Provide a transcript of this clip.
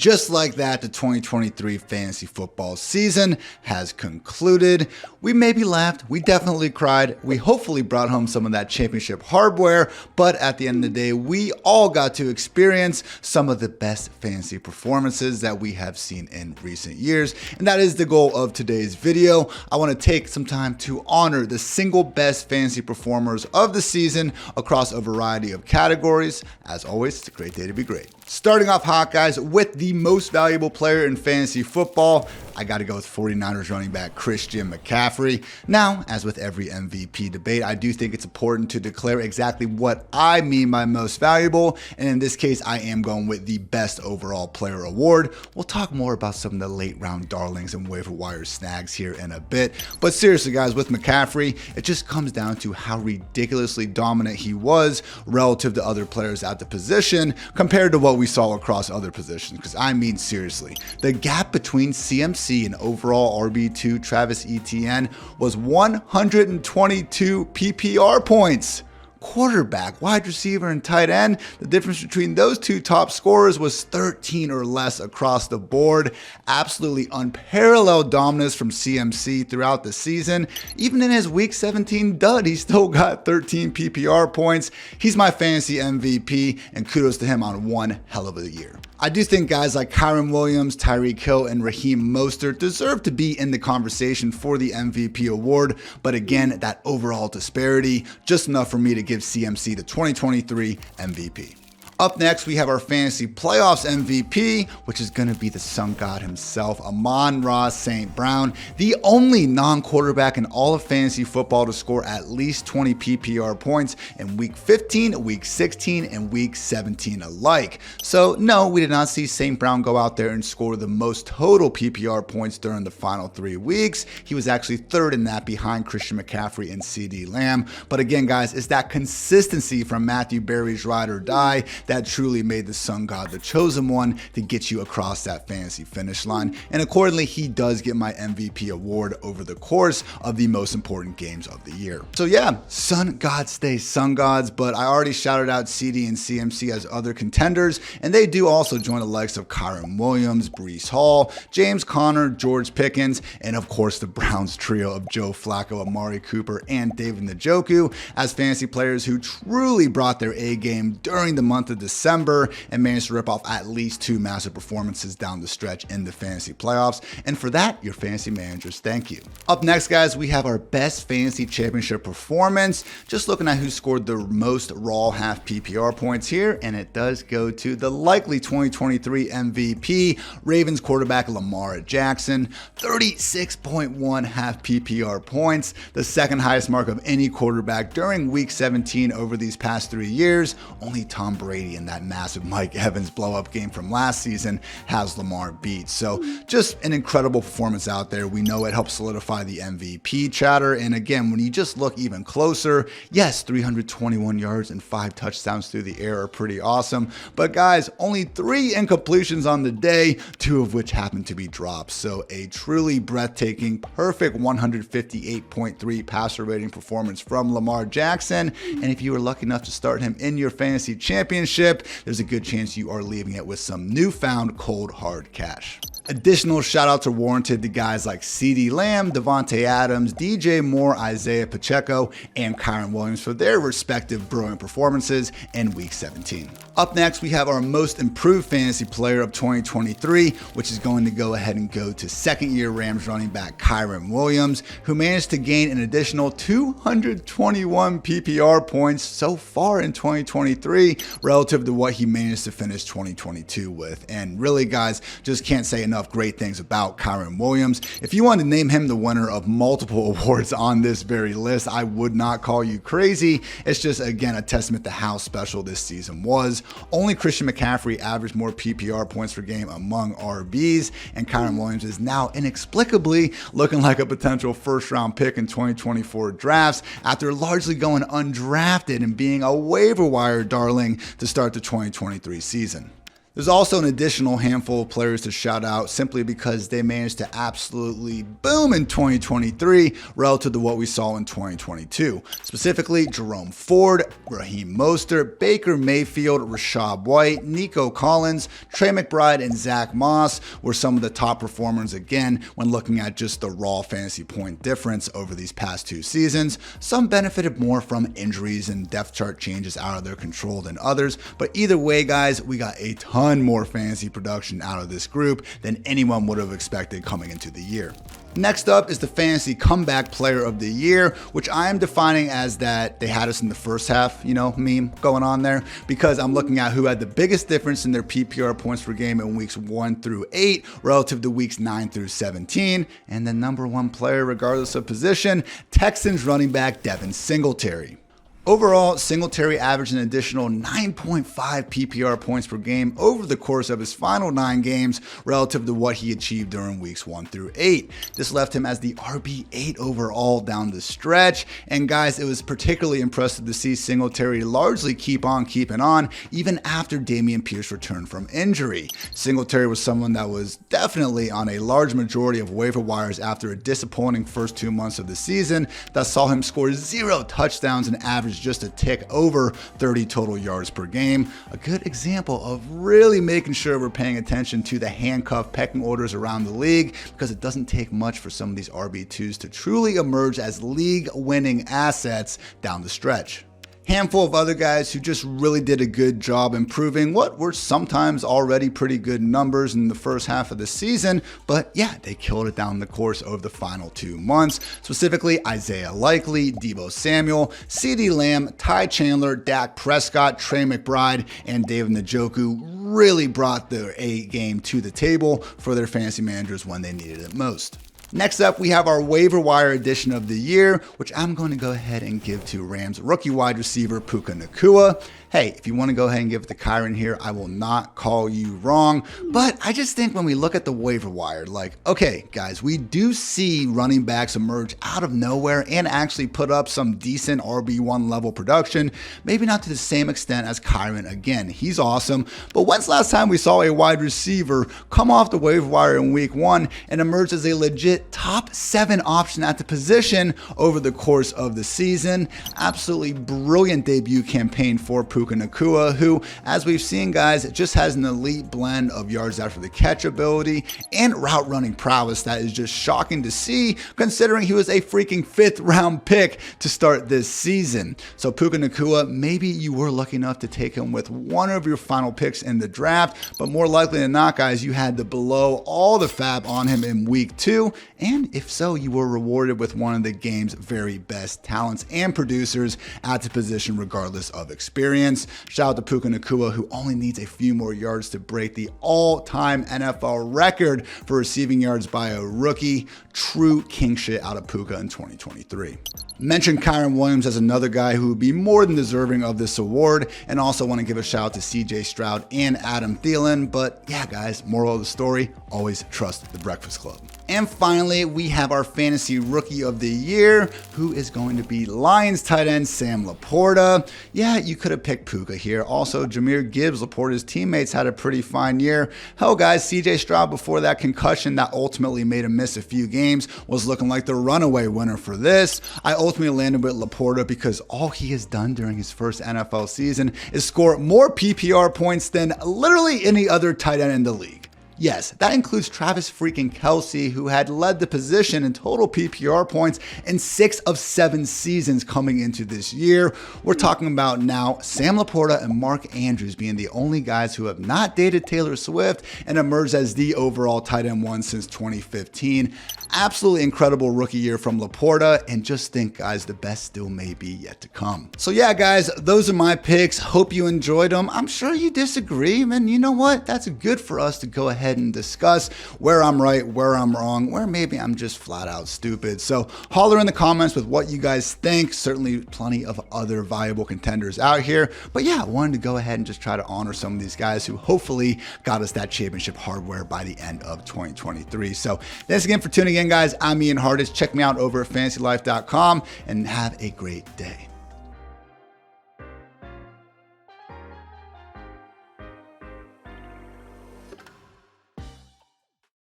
Just like that, the 2023 fantasy football season has concluded. We maybe laughed, we definitely cried, we hopefully brought home some of that championship hardware, but at the end of the day, we all got to experience some of the best fantasy performances that we have seen in recent years, and that is the goal of today's video. I want to take some time to honor the single best fantasy performers of the season across a variety of categories. As always, it's a great day to be great. Starting off hot, guys, with the most valuable player in fantasy football, I got to go with 49ers running back Christian McCaffrey. Now, as with every MVP debate, I do think it's important to declare exactly what I mean by most valuable, and in this case, I am going with the best overall player award. We'll talk more about some of the late round darlings and waiver wire snags here in a bit, but seriously, guys, with McCaffrey, it just comes down to how ridiculously dominant he was relative to other players at the position compared to what we saw across other positions, because I mean seriously, the gap between CMC and overall RB2 Travis Etienne was 122 PPR points. Quarterback, wide receiver, and tight end, the difference between those two top scorers was 13 or less across the board. Absolutely unparalleled dominance from CMC throughout the season. Even in his week 17 dud, he still got 13 PPR points. He's my fantasy MVP, and kudos to him on one hell of a year. I do think guys like Kiron Williams, Tyreek Hill, and Raheem Mostert deserve to be in the conversation for the MVP award, but again, that overall disparity, just enough for me to give CMC the 2023 MVP. Up next, we have our fantasy playoffs MVP, which is going to be the sun god himself, AmanRa St Brown, the only non-quarterback in all of fantasy football to score at least 20 PPR points in week 15, week 16, and week 17 alike. So no, we did not see St Brown go out there and score the most total PPR points during the final 3 weeks. He was actually third in that behind Christian McCaffrey and CD Lamb. But again, guys, it's that consistency from Matthew Berry's ride or die that truly made the sun god the chosen one to get you across that fantasy finish line. And accordingly, he does get my MVP award over the course of the most important games of the year. So yeah, sun gods stay sun gods, but I already shouted out CD and CMC as other contenders, and they do also join the likes of Kiron Williams, Breece Hall, James Conner, George Pickens, and of course the Browns trio of Joe Flacco, Amari Cooper, and David Njoku as fantasy players who truly brought their A game during the month of December and managed to rip off at least 2 massive performances down the stretch in the fantasy playoffs. And for that, your fantasy managers, thank you. Up next, guys, we have our best fantasy championship performance. Just looking at who scored the most raw half PPR points here, and it does go to the likely 2023 MVP, Ravens quarterback Lamar Jackson, 36.1 half PPR points, the second highest mark of any quarterback during week 17 over these past 3 years. Only Tom Brady in that massive Mike Evans blow-up game from last season has Lamar beat. So just an incredible performance out there. We know it helps solidify the MVP chatter. And again, when you just look even closer, yes, 321 yards and 5 touchdowns through the air are pretty awesome. But guys, only 3 incompletions on the day, 2 of which happened to be drops. So a truly breathtaking, perfect 158.3 passer rating performance from Lamar Jackson. And if you were lucky enough to start him in your fantasy championship, there's a good chance you are leaving it with some newfound cold hard cash. Additional shout outs are warranted to guys like CD Lamb, Devontae Adams, DJ Moore, Isaiah Pacheco, and Kiron Williams for their respective brilliant performances in week 17. Up next, we have our most improved fantasy player of 2023, which is going to go ahead and go to second-year Rams running back Kiron Williams, who managed to gain an additional 221 PPR points so far in 2023 relative to what he managed to finish 2022 with. And really, guys, just can't say enough great things about Kiron Williams. If you wanted to name him the winner of multiple awards on this very list, I would not call you crazy. It's just, again, a testament to how special this season was. Only Christian McCaffrey averaged more PPR points per game among RBs, and Kiron Williams is now inexplicably looking like a potential first-round pick in 2024 drafts after largely going undrafted and being a waiver wire darling to start the 2023 season. There's also an additional handful of players to shout out simply because they managed to absolutely boom in 2023 relative to what we saw in 2022. Specifically, Jerome Ford, Raheem Mostert, Baker Mayfield, Rachaad White, Nico Collins, Trey McBride, and Zach Moss were some of the top performers again when looking at just the raw fantasy point difference over these past 2 seasons. Some benefited more from injuries and depth chart changes out of their control than others, but either way, guys, we got a ton more fantasy production out of this group than anyone would have expected coming into the year. Next up is the Fantasy Comeback Player of the Year, which I am defining as that they had us in the first half, meme going on there, because I'm looking at who had the biggest difference in their PPR points per game in weeks 1 through 8 relative to weeks 9 through 17, and the number 1 player regardless of position, Texans running back Devin Singletary. Overall, Singletary averaged an additional 9.5 PPR points per game over the course of his final 9 games relative to what he achieved during weeks 1 through 8. This left him as the RB8 overall down the stretch. And guys, it was particularly impressive to see Singletary largely keep on keeping on even after Dameon Pierce returned from injury. Singletary was someone that was definitely on a large majority of waiver wires after a disappointing first 2 months of the season that saw him score 0 touchdowns and average just a tick over 30 total yards per game. A good example of really making sure we're paying attention to the handcuff pecking orders around the league, because it doesn't take much for some of these RB2s to truly emerge as league-winning assets down the stretch. Handful of other guys who just really did a good job improving what were sometimes already pretty good numbers in the first half of the season, but yeah, they killed it down the course over the final 2 months. Specifically, Isaiah Likely, Deebo Samuel, CeeDee Lamb, Ty Chandler, Dak Prescott, Trey McBride, and David Njoku really brought their A game to the table for their fantasy managers when they needed it most. Next up, we have our waiver wire edition of the year, which I'm going to go ahead and give to Rams rookie wide receiver Puka Nacua. Hey, if you want to go ahead and give it to Kyren here, I will not call you wrong. But I just think when we look at the waiver wire, okay, guys, we do see running backs emerge out of nowhere and actually put up some decent RB1 level production. Maybe not to the same extent as Kyren. Again, he's awesome. But when's the last time we saw a wide receiver come off the waiver wire in week 1 and emerge as a legit top 7 option at the position over the course of the season? Absolutely brilliant debut campaign for Puka Nacua, who, as we've seen, guys, just has an elite blend of yards after the catch ability and route running prowess that is just shocking to see, considering he was a freaking 5th round pick to start this season. So Puka Nacua, maybe you were lucky enough to take him with one of your final picks in the draft, but more likely than not, guys, you had to blow all the fab on him in week 2, and if so, you were rewarded with one of the game's very best talents and producers at the position regardless of experience. Shout out to Puka Nacua, who only needs a few more yards to break the all-time NFL record for receiving yards by a rookie. True king shit out of Puka in 2023. Mentioned Kiron Williams as another guy who would be more than deserving of this award, and also want to give a shout out to CJ Stroud and Adam Thielen. But yeah, guys, moral of the story, always trust the Breakfast Club. And finally, we have our fantasy rookie of the year, who is going to be Lions tight end Sam Laporta. Yeah, you could have picked Puka here. Also, Jahmyr Gibbs, Laporta's teammates, had a pretty fine year. Hell, guys, CJ Stroud, before that concussion that ultimately made him miss a few games, was looking like the runaway winner for this. I ultimately landed with Laporta because all he has done during his first NFL season is score more PPR points than literally any other tight end in the league. Yes, that includes Travis freaking Kelce, who had led the position in total PPR points in 6 of 7 seasons coming into this year. We're talking about now Sam Laporta and Mark Andrews being the only guys who have not dated Taylor Swift and emerged as the overall tight end 1 since 2015. Absolutely incredible rookie year from Laporta, and just think, guys, the best still may be yet to come. So yeah, guys, those are my picks. Hope you enjoyed them. I'm sure you disagree, and you know what? That's good for us to go ahead and discuss where I'm right, where I'm wrong, where maybe I'm just flat out stupid. So holler in the comments with what you guys think. Certainly plenty of other viable contenders out here. But yeah, I wanted to go ahead and just try to honor some of these guys who hopefully got us that championship hardware by the end of 2023. So thanks again for tuning in, guys. I'm Ian Hardis. Check me out over at fantasylife.com and have a great day.